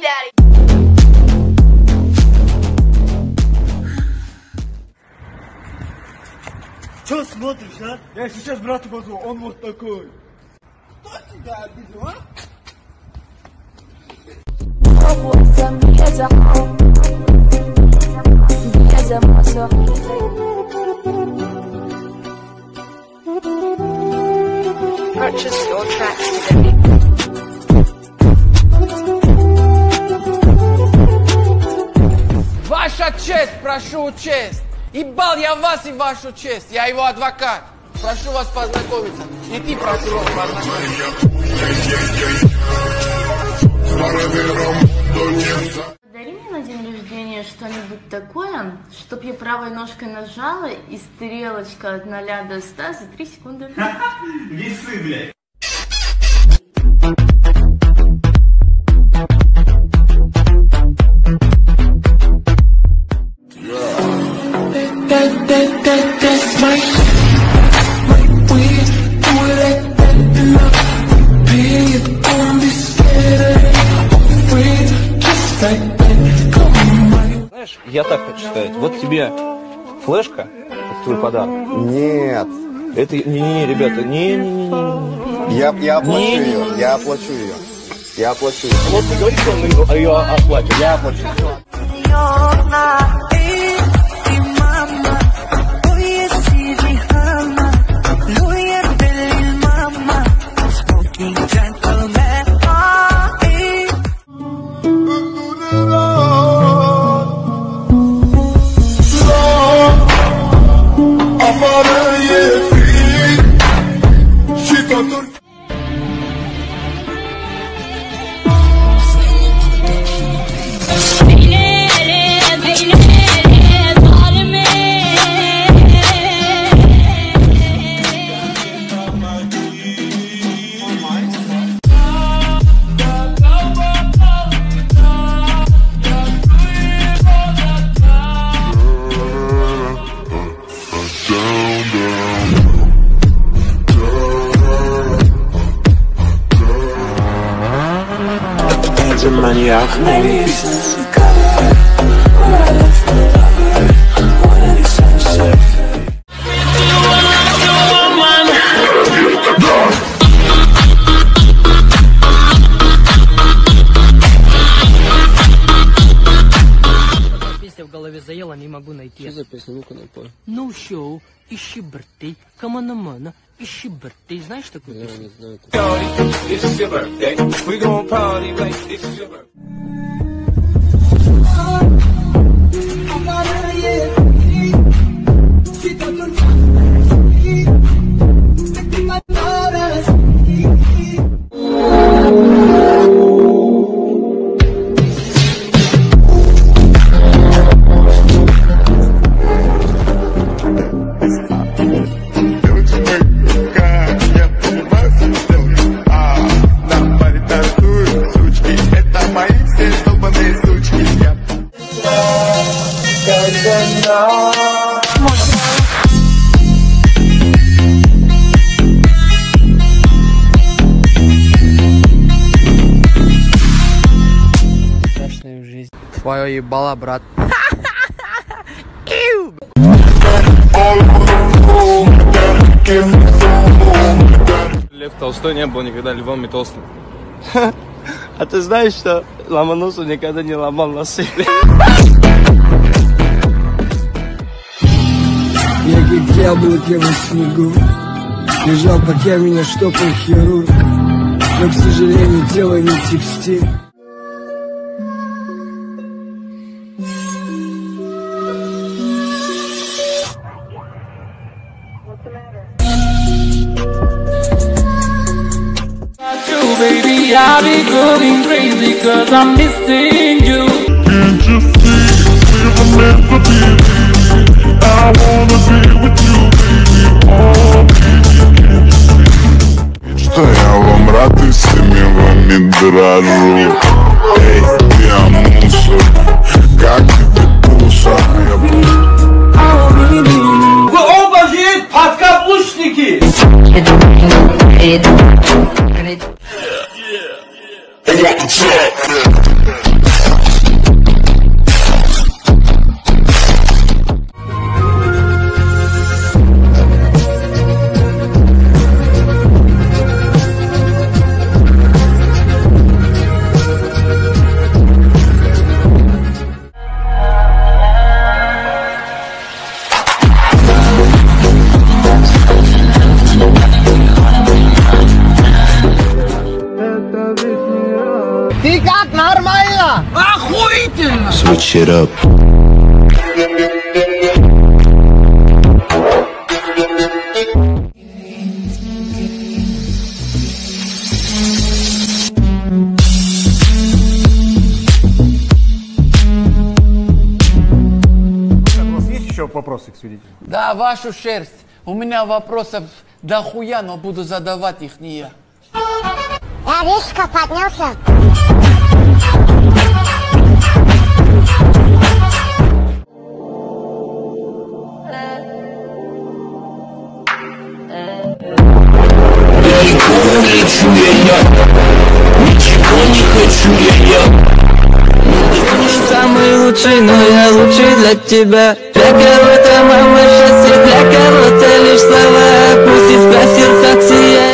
Daddy. Че смотришь, а? Я сейчас брата позову, он вот такой. Кто тебя обидел, а? Purchase your tracks today. Ваша честь, прошу честь. Ебал я вас и вашу честь. Я его адвокат. Прошу вас познакомиться. И ты, прокурор, познакомиться. Подари мне на день рождения что-нибудь такое, чтоб я правой ножкой нажала и стрелочка от 0 до 100 за 3 секунды. Весы, блядь. Знаешь, я так хочу сказать. Вот тебе флешка, это твой подарок. Нет. Это не, ребята, не. Я оплачу ее. Я оплачу ее. Я оплачу ее. Вот ты говоришь, что он ее оплатит. Я оплачу. Маньяк, Песня в голове заела, не могу найти. Что за песня? Ну-ка напой. No show, ищи birthday, каманамана, ищи birthday. Знаешь такую Я песню? не знаю. It's your birthday. We gon' party like it's your birthday. Страшная жизнь. Твое ебало, брат. Лев Толстой не был никогда Львом и Толстым. А ты знаешь, что Ломоносов никогда не ломал носы? Я как яблоко во снегу, лежал, пока меня штопал хирург, но, к сожалению, тело не текстиль. Baby, I'll be going crazy 'cause I'm missing you. Can't you see we're meant to be? I wanna be with you, baby. Oh, baby, can't you see? Что я вам рад и всеми вами дрожу. Эй, я мусор, как тебе туса? Вы оба же подкаблучники! Like a check. Ты как, нормально? Охуительно! Switch it up. У вас есть еще вопросы к свидетелю? Да, вашу шерсть. У меня вопросов дохуя, но буду задавать их не я. Я резко поднялся. Далеко улечу я, ничего не хочу я. Самый лучший, но я лучший для тебя. Для кого-то мама счастье, для кого-то лишь слова. Пусть искра в сердцах сияет.